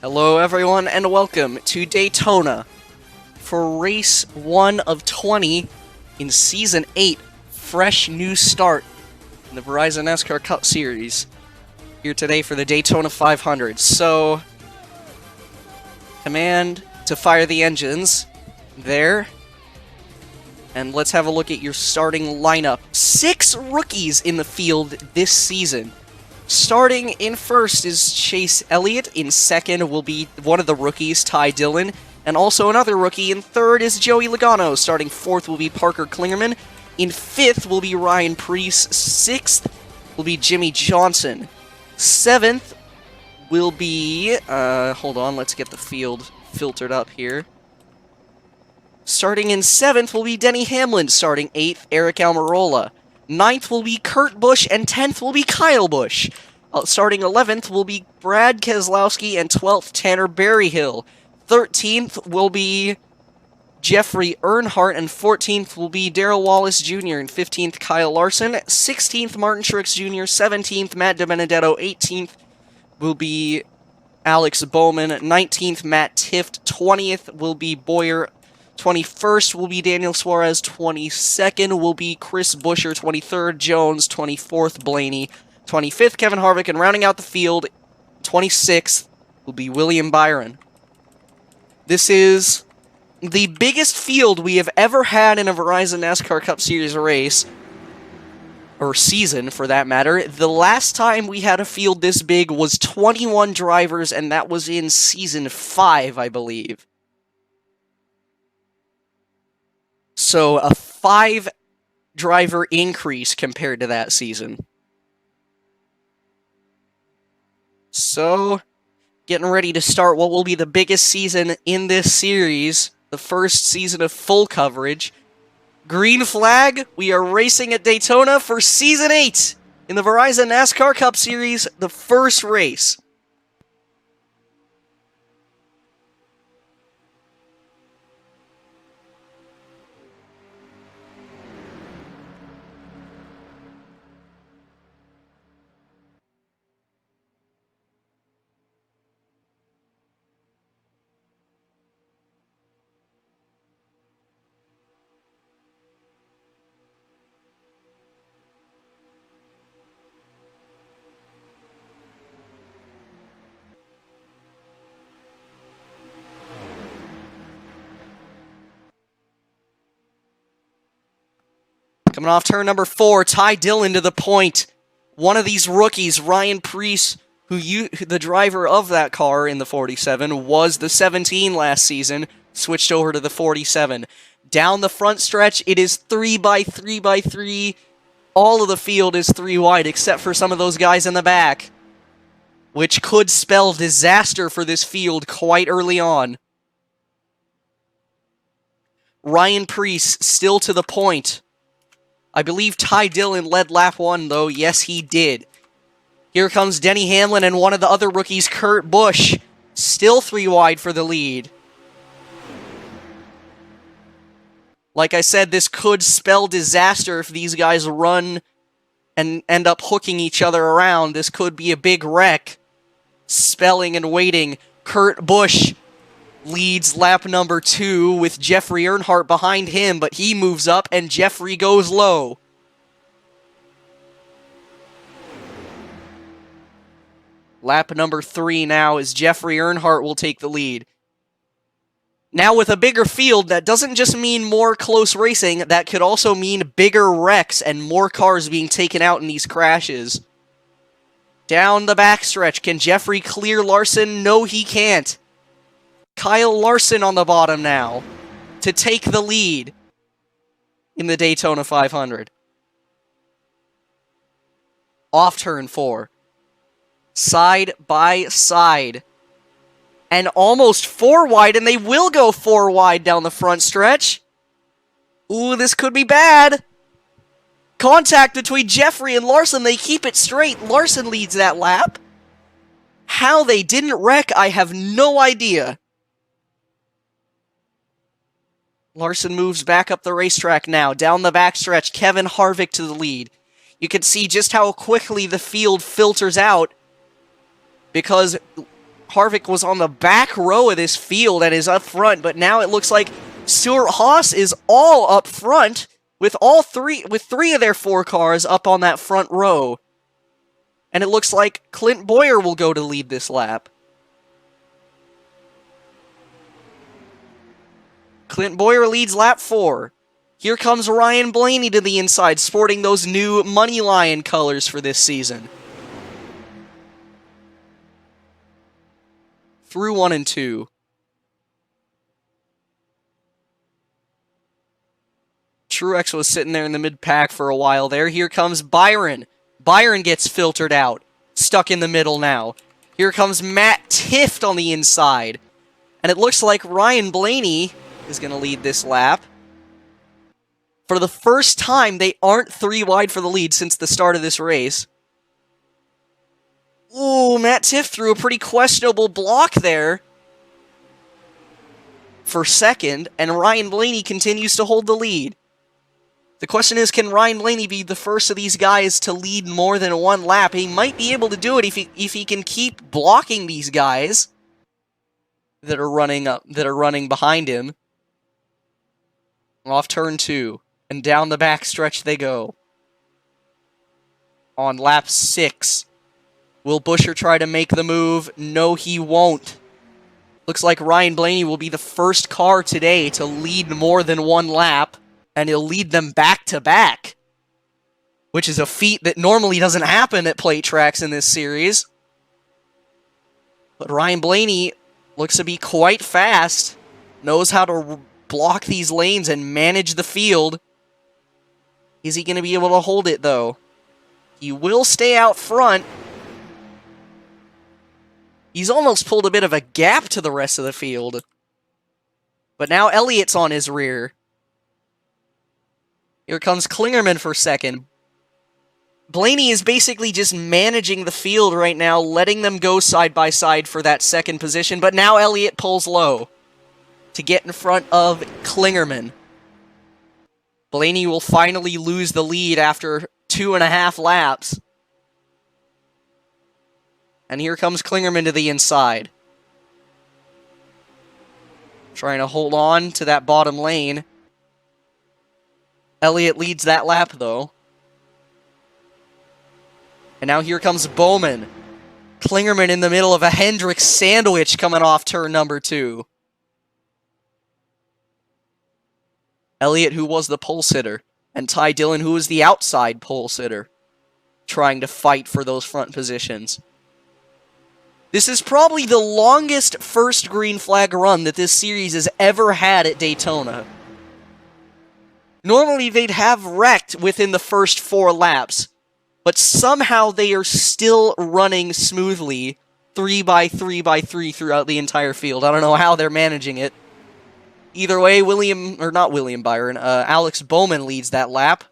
Hello everyone and welcome to Daytona for race 1 of 20 in Season 8, fresh new start in the Verizon NASCAR Cup Series. Here today for the Daytona 500. So, command to fire the engines there. And let's have a look at your starting lineup. 6 rookies in the field this season. Starting in first is Chase Elliott. In second will be one of the rookies, Ty Dillon. And also another rookie. In third is Joey Logano. Starting fourth will be Parker Klingerman. In fifth will be Ryan Preece. Sixth will be Jimmy Johnson. Seventh will be... hold on, let's get the field filtered up here. Starting in seventh will be Denny Hamlin. Starting eighth, Eric Almirola. Ninth will be Kurt Busch, and 10th will be Kyle Busch. Starting 11th will be Brad Keselowski, and 12th, Tanner Berryhill. 13th will be Jeffrey Earnhardt, and 14th will be Darrell Wallace Jr., and 15th, Kyle Larson. 16th, Martin Truex Jr., 17th, Matt DiBenedetto. 18th will be Alex Bowman. 19th, Matt Tifft. 20th will be Boyer. 21st will be Daniel Suarez, 22nd will be Chris Buescher, 23rd Jones, 24th Blaney, 25th Kevin Harvick, and rounding out the field, 26th will be William Byron. This is the biggest field we have ever had in a Verizon NASCAR Cup Series race, or season for that matter. The last time we had a field this big was 21 drivers, and that was in Season 5, I believe. So, a 5-driver increase compared to that season. So, getting ready to start what will be the biggest season in this series. The first season of full coverage. Green flag, we are racing at Daytona for Season 8 in the Verizon NASCAR Cup Series, the first race. Coming off turn number 4, Ty Dillon to the point. One of these rookies, Ryan Preece, the driver of that car in the 47, was the 17 last season, switched over to the 47. Down the front stretch, it is 3x3x3. All of the field is 3 wide, except for some of those guys in the back, which could spell disaster for this field quite early on. Ryan Preece still to the point. I believe Ty Dillon led lap 1, though. Yes, he did. Here comes Denny Hamlin and one of the other rookies, Kurt Busch. Still 3 wide for the lead. Like I said, this could spell disaster if these guys run and end up hooking each other around. This could be a big wreck. Spelling and waiting. Kurt Busch leads lap number 2 with Jeffrey Earnhardt behind him, but he moves up and Jeffrey goes low. Lap number 3 now as Jeffrey Earnhardt will take the lead. Now with a bigger field, that doesn't just mean more close racing, that could also mean bigger wrecks and more cars being taken out in these crashes. Down the backstretch, can Jeffrey clear Larson? No, he can't. Kyle Larson on the bottom now to take the lead in the Daytona 500. Off turn 4. Side by side. And almost 4 wide, and they will go 4 wide down the front stretch. Ooh, this could be bad. Contact between Jeffrey and Larson. They keep it straight. Larson leads that lap. How they didn't wreck, I have no idea. Larson moves back up the racetrack now. Down the backstretch, Kevin Harvick to the lead. You can see just how quickly the field filters out because Harvick was on the back row of this field and is up front, but now it looks like Stewart-Haas is all up front with three of their 4 cars up on that front row. And it looks like Clint Bowyer will go to lead this lap. Clint Bowyer leads lap 4. Here comes Ryan Blaney to the inside, sporting those new Money Lion colors for this season. Through 1 and 2. Truex was sitting there in the mid-pack for a while there. Here comes Byron. Byron gets filtered out. Stuck in the middle now. Here comes Matt Tifft on the inside. And it looks like Ryan Blaney is going to lead this lap. For the first time, they aren't 3 wide for the lead since the start of this race. Ooh, Matt Tifft threw a pretty questionable block there for second, and Ryan Blaney continues to hold the lead. The question is, can Ryan Blaney be the first of these guys to lead more than 1 lap? He might be able to do it if he can keep blocking these guys that are running behind him. Off turn 2, and down the back stretch they go. On lap 6. Will Buescher try to make the move? No, he won't. Looks like Ryan Blaney will be the first car today to lead more than 1 lap, and he'll lead them back-to-back, which is a feat that normally doesn't happen at plate tracks in this series. But Ryan Blaney looks to be quite fast, knows how to block these lanes and manage the field. Is he going to be able to hold it, though? He will stay out front. He's almost pulled a bit of a gap to the rest of the field. But now Elliott's on his rear. Here comes Klingerman for second. Blaney is basically just managing the field right now, letting them go side by side for that second position, but now Elliott pulls low to get in front of Klingerman. Blaney will finally lose the lead after 2.5 laps. And here comes Klingerman to the inside. Trying to hold on to that bottom lane. Elliott leads that lap, though. And now here comes Bowman. Klingerman in the middle of a Hendrick sandwich coming off turn number 2. Elliott, who was the pole sitter, and Ty Dillon, who was the outside pole sitter, trying to fight for those front positions. This is probably the longest first green flag run that this series has ever had at Daytona. Normally, they'd have wrecked within the first 4 laps, but somehow they are still running smoothly 3 by 3 by 3 throughout the entire field. I don't know how they're managing it. Either way, Alex Bowman leads that lap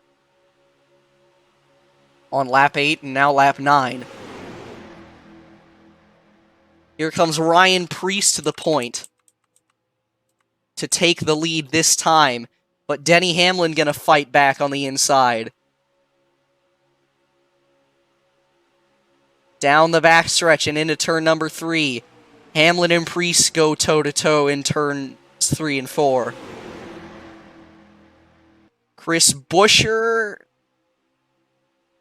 on lap 8 and now lap 9. Here comes Ryan Preece to the point to take the lead this time, but Denny Hamlin gonna fight back on the inside. Down the backstretch and into turn number 3. Hamlin and Preece go toe-to-toe in turns 3 and 4. Chris Buescher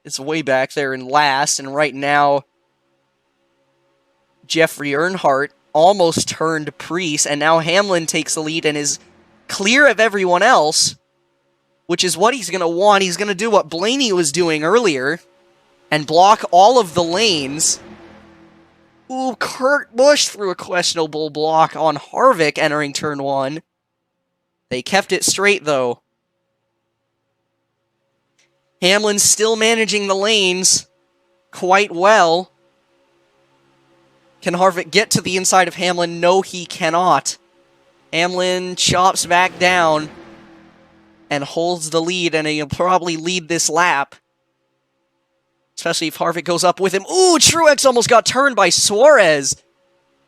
is way back there in last, and right now Jeffrey Earnhardt almost turned Preece, and now Hamlin takes the lead and is clear of everyone else, which is what he's going to want. He's going to do what Blaney was doing earlier and block all of the lanes. Ooh, Kurt Busch threw a questionable block on Harvick entering turn 1. They kept it straight, though. Hamlin's still managing the lanes quite well. Can Harvick get to the inside of Hamlin? No, he cannot. Hamlin chops back down and holds the lead, and he'll probably lead this lap. Especially if Harvick goes up with him. Ooh, Truex almost got turned by Suarez.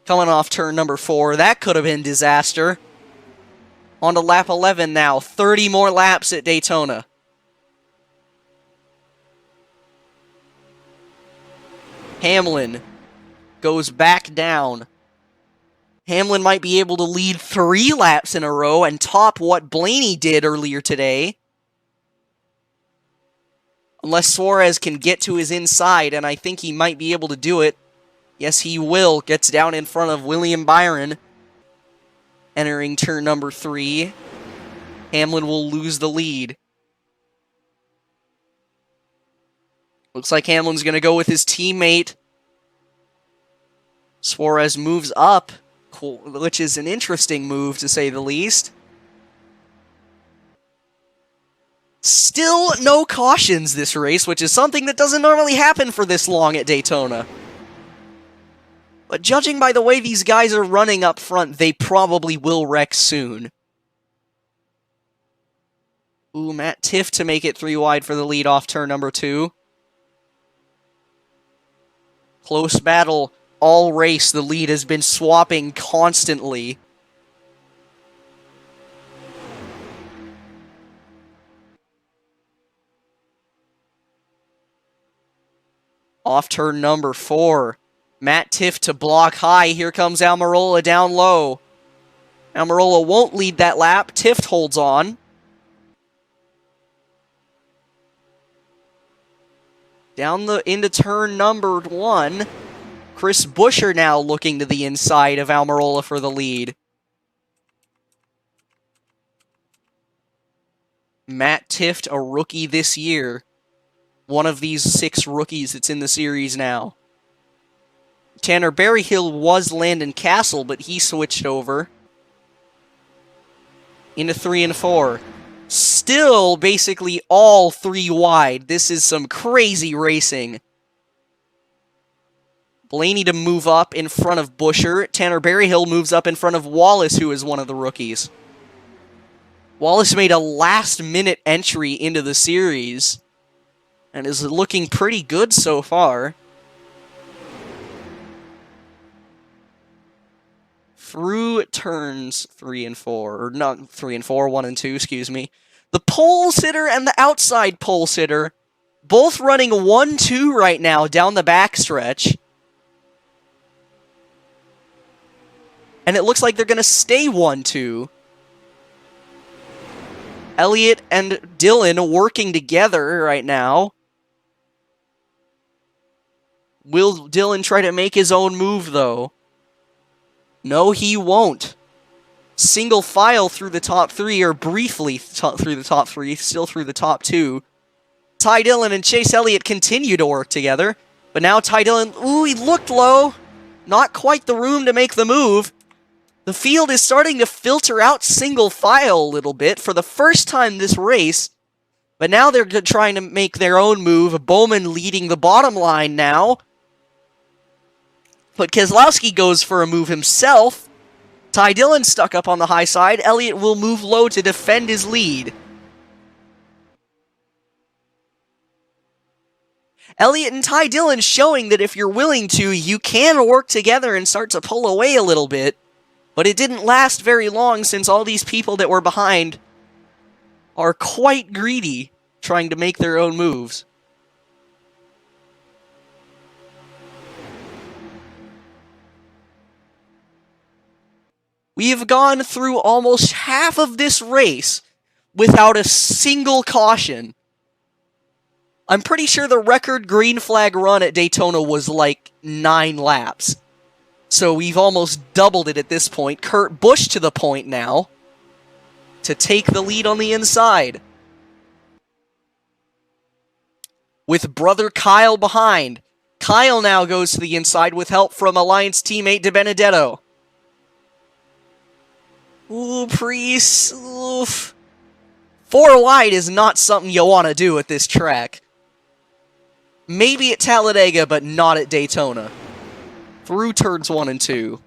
Coming off turn number 4. That could have been disaster. On to lap 11 now. 30 more laps at Daytona. Hamlin goes back down Hamlin might be able to lead 3 laps in a row and top what Blaney did earlier today. Unless Suarez can get to his inside, and I think he might be able to do it. Yes, he will. Gets down in front of William Byron. Entering turn number 3. Hamlin will lose the lead. Looks like Hamlin's going to go with his teammate. Suarez moves up, which is an interesting move to say the least. Still no cautions this race, which is something that doesn't normally happen for this long at Daytona. But judging by the way these guys are running up front, they probably will wreck soon. Ooh, Matt Tifft to make it 3 wide for the lead off turn number 2. Close battle all race. The lead has been swapping constantly. Off turn number 4. Matt Tifft to block high. Here comes Almirola down low. Almirola won't lead that lap. Tifft holds on. Into turn number 1. Chris Buescher now looking to the inside of Almirola for the lead. Matt Tifft, a rookie this year. One of these 6 rookies that's in the series now. Tanner Berryhill was Landon Castle, but he switched over. Into 3 and 4. Still basically all 3 wide. This is some crazy racing. Blaney to move up in front of Buescher. Tanner Berryhill moves up in front of Wallace, who is one of the rookies. Wallace made a last-minute entry into the series and is looking pretty good so far. Through turns 3 and 4, or not 3 and 4, 1 and 2, excuse me. The pole sitter and the outside pole sitter, both running 1-2 right now down the backstretch. And it looks like they're going to stay 1-2. Elliott and Dylan working together right now. Will Dylan try to make his own move, though? No, he won't. Single file through the top 3, or briefly through the top 3, still through the top 2. Ty Dillon and Chase Elliott continue to work together, but now Ty Dillon, ooh, he looked low. Not quite the room to make the move. The field is starting to filter out single file a little bit for the first time this race, but now they're trying to make their own move. Bowman leading the bottom line now. But Keselowski goes for a move himself. Ty Dillon stuck up on the high side. Elliott will move low to defend his lead. Elliott and Ty Dillon showing that if you're willing to, you can work together and start to pull away a little bit. But it didn't last very long since all these people that were behind are quite greedy, trying to make their own moves. We have gone through almost half of this race without a single caution. I'm pretty sure the record green flag run at Daytona was like 9 laps. So we've almost doubled it at this point. Kurt Busch to the point now to take the lead on the inside. With brother Kyle behind. Kyle now goes to the inside with help from Alliance teammate DiBenedetto. Ooh, Priest. Oof. 4 wide is not something you want to do at this track. Maybe at Talladega, but not at Daytona. Through turns 1 and 2.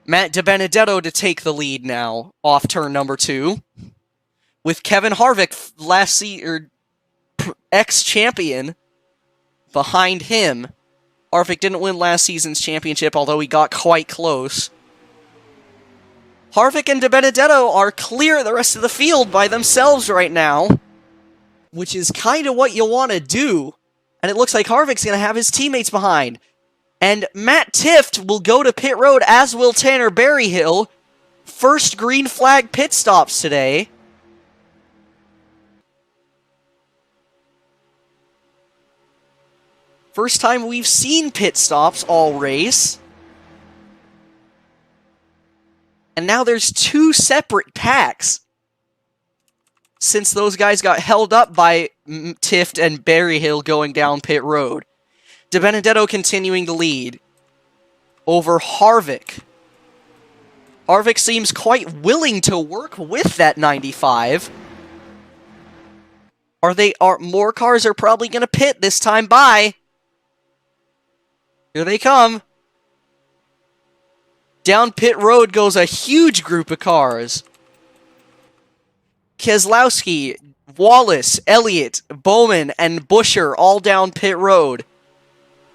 Matt DiBenedetto to take the lead now, off turn number 2. With Kevin Harvick, ex-champion, behind him. Harvick didn't win last season's championship, although he got quite close. Harvick and DiBenedetto are clear of the rest of the field by themselves right now, which is kind of what you want to do. And it looks like Harvick's going to have his teammates behind. And Matt Tifft will go to pit road, as will Tanner Berryhill. First green flag pit stops today. First time we've seen pit stops all race. And now there's two separate packs, since those guys got held up by Tifft and Berryhill going down pit road. DiBenedetto continuing to lead over Harvick. Harvick seems quite willing to work with that 95. More cars are probably going to pit this time by. Here they come. Down pit road goes a huge group of cars. Keselowski, Wallace, Elliott, Bowman, and Buescher all down pit road.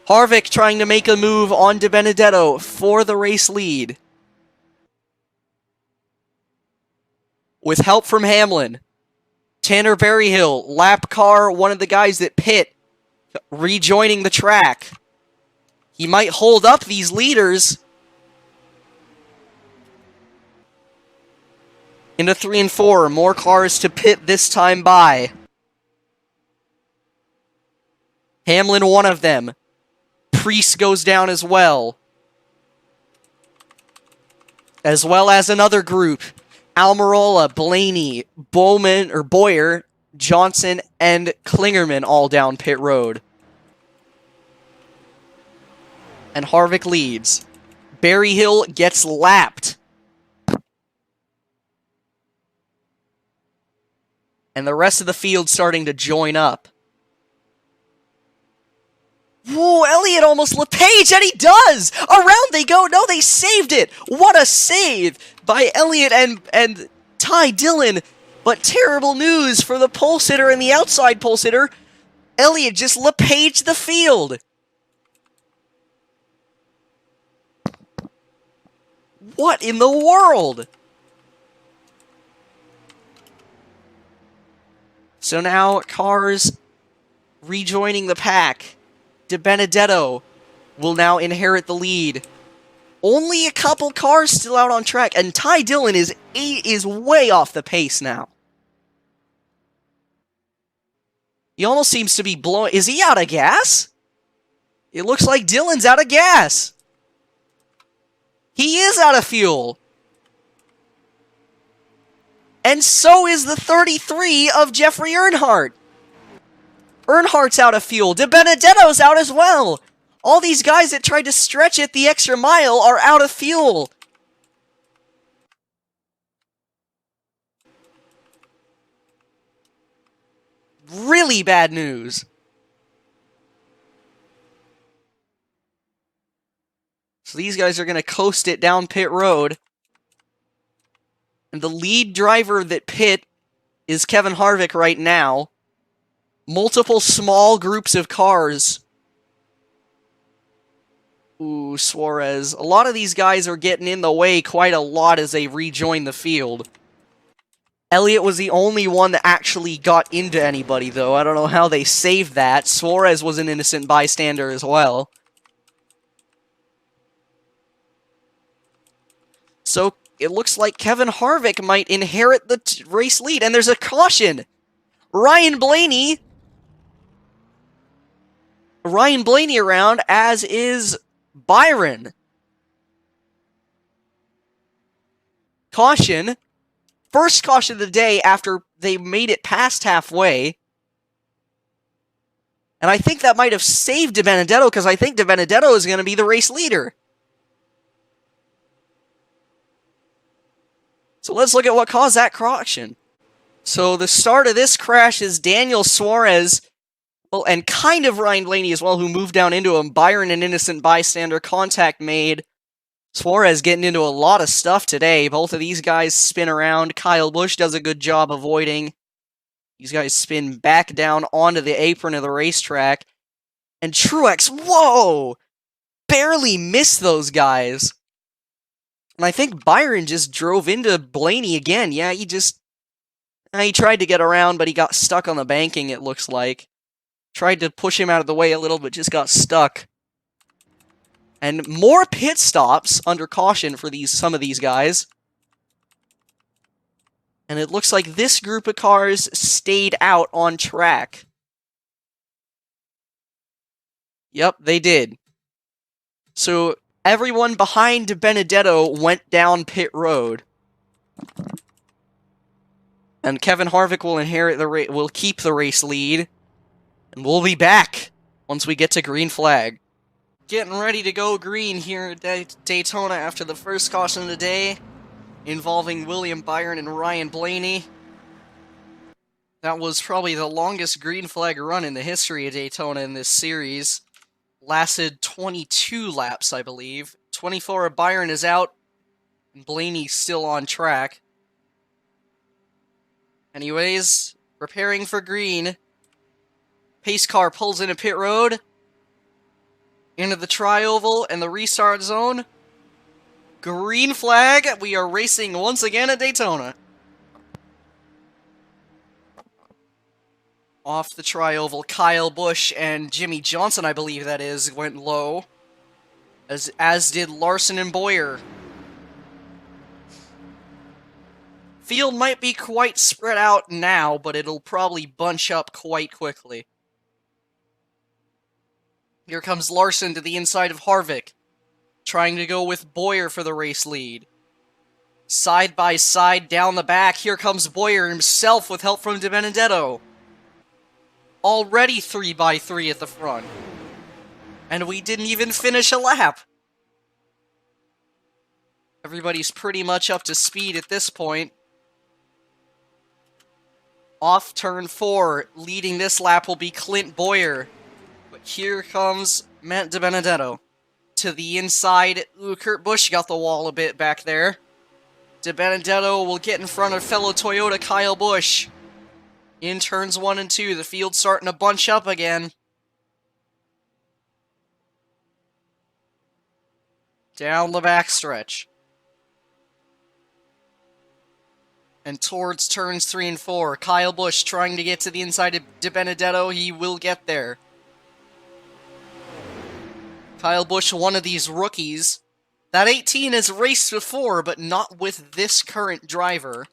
Harvick trying to make a move on DiBenedetto for the race lead. With help from Hamlin. Tanner Berryhill, lap car, one of the guys that pit, rejoining the track. He might hold up these leaders. Into 3 and 4, more cars to pit this time by. Hamlin, one of them. Priest goes down as well. As well as another group. Almirola, Blaney, Boyer, Johnson, and Klingerman all down pit road. And Harvick leads. Berryhill gets lapped. And the rest of the field starting to join up. Whoa, Elliott almost LePage, and he does! Around they go! No, they saved it! What a save by Elliott and Ty Dillon. But terrible news for the pole sitter and the outside pole sitter. Elliott just LePaged the field. What in the world? So now cars rejoining the pack. DiBenedetto will now inherit the lead. Only a couple cars still out on track, and Ty Dillon is way off the pace now. He almost seems to be blowing. Is he out of gas? It looks like Dillon's out of gas. He is out of fuel. And so is the 33 of Jeffrey Earnhardt. Earnhardt's out of fuel. DiBenedetto's out as well. All these guys that tried to stretch it the extra mile are out of fuel. Really bad news. So these guys are going to coast it down pit road. And the lead driver that pit is Kevin Harvick right now. Multiple small groups of cars. Ooh, Suarez. A lot of these guys are getting in the way quite a lot as they rejoin the field. Elliott was the only one that actually got into anybody, though. I don't know how they saved that. Suarez was an innocent bystander as well. So it looks like Kevin Harvick might inherit the race lead, and there's a caution. Ryan Blaney around, as is Byron. Caution. First caution of the day after they made it past halfway. And I think that might have saved DiBenedetto, because I think DiBenedetto is going to be the race leader. So let's look at what caused that caution. So the start of this crash is Daniel Suarez, well, and kind of Ryan Blaney as well, who moved down into him. Byron, an innocent bystander, contact made. Suarez getting into a lot of stuff today. Both of these guys spin around. Kyle Busch does a good job avoiding. These guys spin back down onto the apron of the racetrack. And Truex, whoa! Barely missed those guys. And I think Byron just drove into Blaney again. Yeah, he tried to get around, but he got stuck on the banking, it looks like. Tried to push him out of the way a little, but just got stuck. And more pit stops under caution for some of these guys. And it looks like this group of cars stayed out on track. Yep, they did. So everyone behind Benedetto went down pit road. And Kevin Harvick will keep the race lead. And we'll be back once we get to green flag. Getting ready to go green here at Daytona after the first caution of the day, involving William Byron and Ryan Blaney. That was probably the longest green flag run in the history of Daytona in this series. Lasted 22 laps, I believe. 24 of Byron is out, and Blaney's still on track. Anyways, preparing for green. Pace car pulls into pit road, into the tri-oval and the restart zone. Green flag, we are racing once again at Daytona. Off the tri-oval, Kyle Busch and Jimmy Johnson, I believe that is, went low. As did Larson and Boyer. Field might be quite spread out now, but it'll probably bunch up quite quickly. Here comes Larson to the inside of Harvick, trying to go with Boyer for the race lead. Side by side down the back, here comes Boyer himself with help from DiBenedetto. Already 3x3 at the front. And we didn't even finish a lap. Everybody's pretty much up to speed at this point. Off turn 4, leading this lap will be Clint Boyer. But here comes Matt DiBenedetto. To the inside, ooh, Kurt Busch got the wall a bit back there. DiBenedetto will get in front of fellow Toyota Kyle Busch. In turns 1 and 2, the field's starting to bunch up again. Down the backstretch. And towards turns 3 and 4, Kyle Busch trying to get to the inside of DiBenedetto. He will get there. Kyle Busch, one of these rookies. That 18 has raced before, but not with this current driver.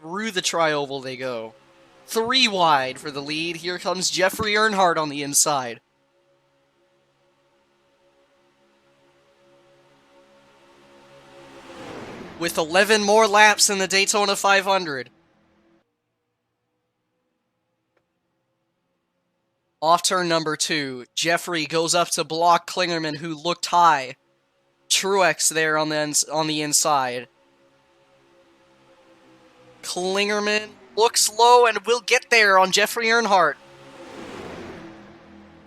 Through the tri-oval they go. 3 wide for the lead. Here comes Jeffrey Earnhardt on the inside. With 11 more laps in the Daytona 500. Off turn number 2, Jeffrey goes up to block Klingerman, who looked high. Truex there on the inside. Klingerman looks low and will get there on Jeffrey Earnhardt.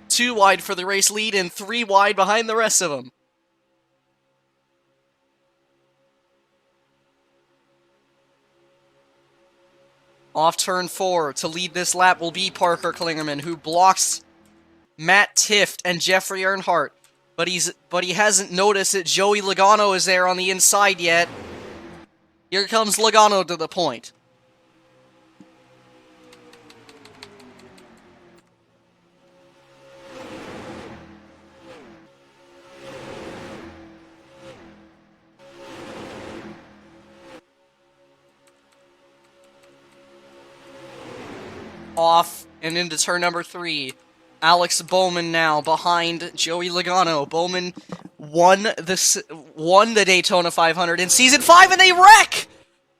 2 wide for the race lead and 3 wide behind the rest of them. Off turn 4, to lead this lap will be Parker Klingerman, who blocks Matt Tifft and Jeffrey Earnhardt. But he hasn't noticed that Joey Logano is there on the inside yet. Here comes Logano to the point. Off and into turn number 3. Alex Bowman now behind Joey Logano. Bowman won the Daytona 500 in Season 5, and they wreck!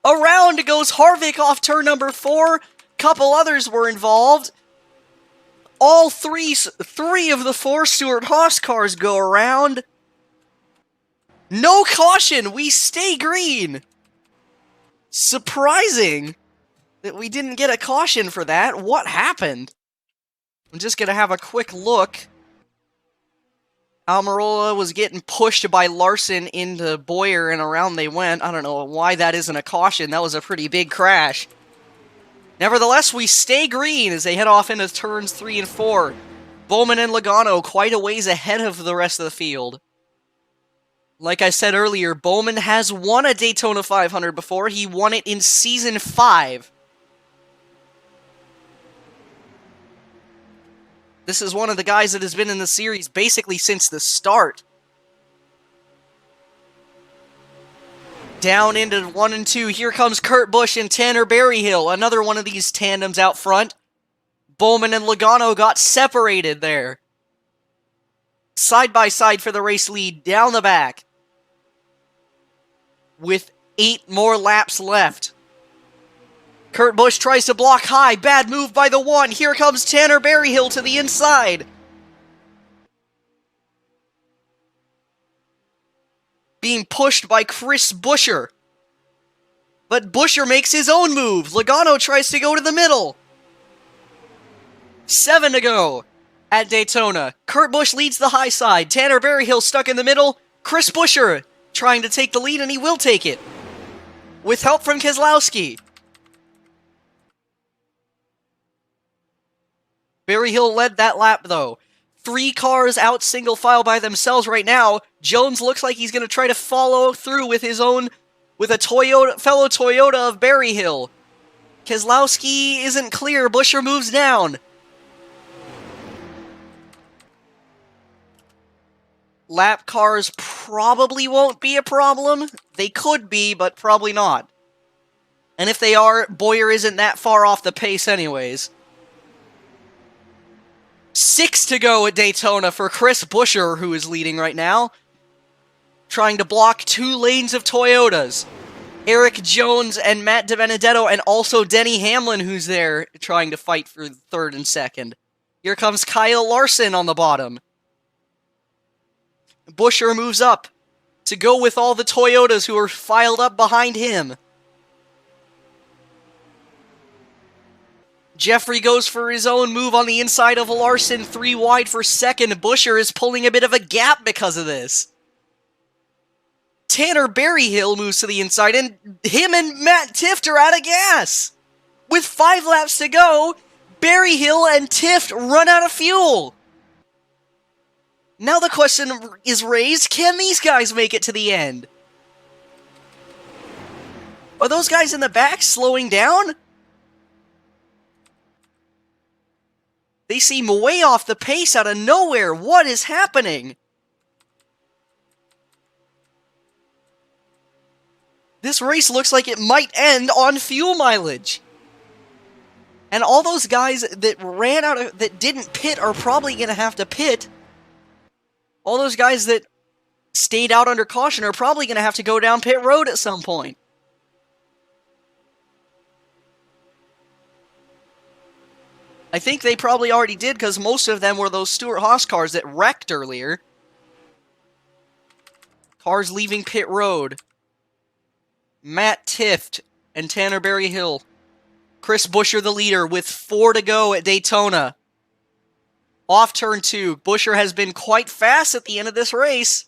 Around goes Harvick off turn number 4. Couple others were involved. All three of the 4 Stewart-Haas cars go around. No caution! We stay green! Surprising that we didn't get a caution for that. What happened? I'm just gonna have a quick look. Almirola was getting pushed by Larson into Boyer, and around they went. I don't know why that isn't a caution. That was a pretty big crash. Nevertheless, we stay green as they head off into turns 3 and 4. Bowman and Logano quite a ways ahead of the rest of the field. Like I said earlier, Bowman has won a Daytona 500 before. He won it in Season 5. This is one of the guys that has been in the series basically since the start. Down into 1 and 2. Here comes Kurt Busch and Tanner Berryhill. Another one of these tandems out front. Bowman and Logano got separated there. Side by side for the race lead down the back. With 8 more laps left. Kurt Busch tries to block high. Bad move by the 1. Here comes Tanner Berryhill to the inside. Being pushed by Chris Buescher. But Buescher makes his own move. Logano tries to go to the middle. 7 to go at Daytona. Kurt Busch leads the high side. Tanner Berryhill stuck in the middle. Chris Buescher trying to take the lead, and he will take it. With help from Keselowski. Berryhill led that lap, though. 3 cars out single file by themselves right now. Jones looks like he's going to try to follow through with his own, with a fellow Toyota of Berryhill. Keselowski isn't clear. Buescher moves down. Lap cars probably won't be a problem. They could be, but probably not. And if they are, Bowyer isn't that far off the pace anyways. 6 to go at Daytona for Chris Buescher, who is leading right now. Trying to block 2 lanes of Toyotas. Eric Jones and Matt DiBenedetto, and also Denny Hamlin, who's there, trying to fight for 3rd and 2nd. Here comes Kyle Larson on the bottom. Buescher moves up to go with all the Toyotas who are filed up behind him. Jeffrey goes for his own move on the inside of Larson, 3 wide for 2nd. Buescher is pulling a bit of a gap because of this. Tanner Berryhill moves to the inside, and him and Matt Tifft are out of gas. With 5 laps to go, Berryhill and Tifft run out of fuel. Now the question is raised, can these guys make it to the end? Are those guys in the back slowing down? They seem way off the pace out of nowhere. What is happening? This race looks like it might end on fuel mileage. And all those guys that didn't pit are probably going to have to pit. All those guys that stayed out under caution are probably going to have to go down pit road at some point. I think they probably already did, because most of them were those Stewart-Haas cars that wrecked earlier. Cars leaving pit road. Matt Tifft and Tanner Berryhill. Chris Buescher the leader with 4 to go at Daytona. Off turn 2. Buescher has been quite fast at the end of this race.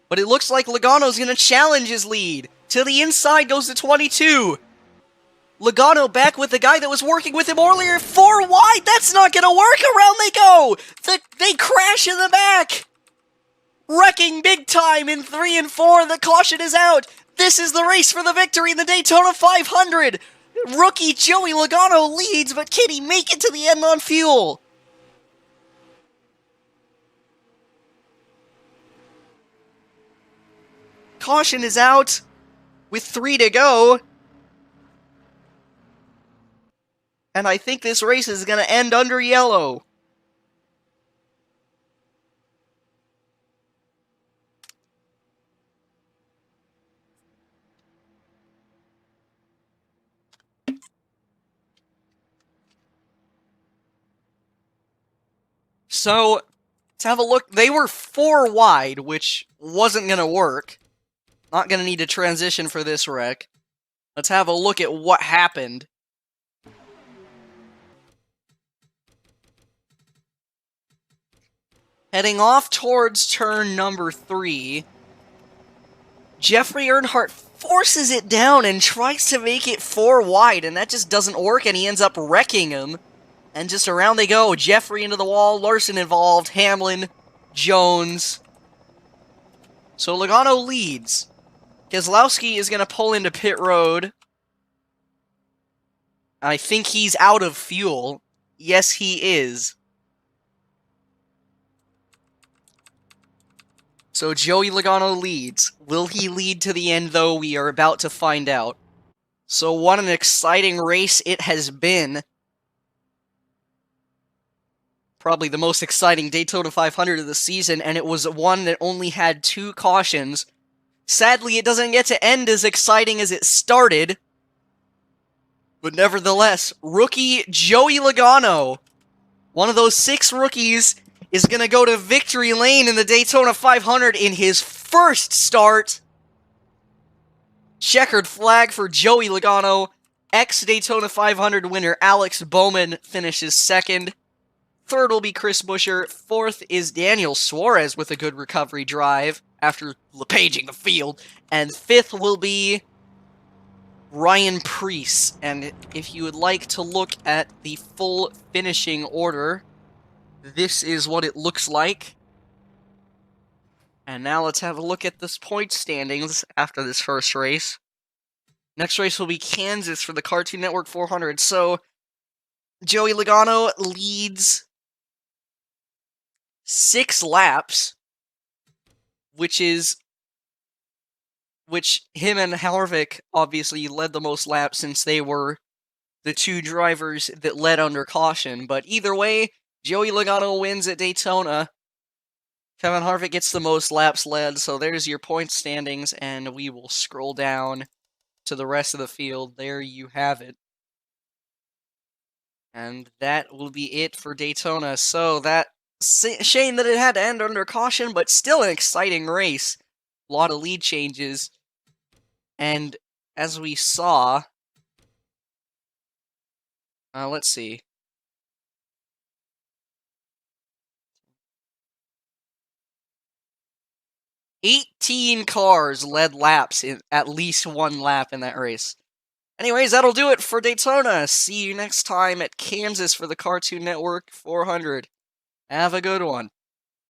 But it looks like Logano's going to challenge his lead. To the inside goes the 22. Logano back with the guy that was working with him earlier. 4 wide. That's not going to work. Around they go. They crash in the back. Wrecking big time in 3 and 4. The caution is out. This is the race for the victory in the Daytona 500. Rookie Joey Logano leads, but can he make it to the end on fuel? Caution is out with 3 to go. And I think this race is going to end under yellow. So, let's have a look. They were 4 wide, which wasn't going to work. Not going to need to transition for this wreck. Let's have a look at what happened. Heading off towards turn number 3, Jeffrey Earnhardt forces it down and tries to make it 4 wide, and that just doesn't work, and he ends up wrecking him. And just around they go. Jeffrey into the wall, Larson involved, Hamlin, Jones. So Logano leads. Keselowski is going to pull into pit road. I think he's out of fuel. Yes, he is. So Joey Logano leads. Will he lead to the end, though? We are about to find out. So what an exciting race it has been. Probably the most exciting Daytona 500 of the season, and it was one that only had 2 cautions. Sadly, it doesn't get to end as exciting as it started. But nevertheless, rookie Joey Logano, one of those 6 rookies, is going to go to victory lane in the Daytona 500 in his first start. Checkered flag for Joey Logano. Ex-Daytona 500 winner Alex Bowman finishes second. Third will be Chris Buescher. Fourth is Daniel Suarez with a good recovery drive after lepaging the field. And fifth will be Ryan Preece. And if you would like to look at the full finishing order, this is what it looks like. And now let's have a look at this point standings after this first race. Next race will be Kansas for the Cartoon Network 400. So Joey Logano leads 6 laps, which him and Harvick obviously led the most laps since they were the 2 drivers that led under caution. But either way, Joey Logano wins at Daytona. Kevin Harvick gets the most laps led, so there's your point standings, and we will scroll down to the rest of the field. There you have it. And that will be it for Daytona. So that shame that it had to end under caution, but still an exciting race. A lot of lead changes. And as we saw, let's see. "18 cars led laps in at least 1 lap in that race. Anyways, that'll do it for Daytona. See you next time at Kansas for the Cartoon Network 400. Have a good one.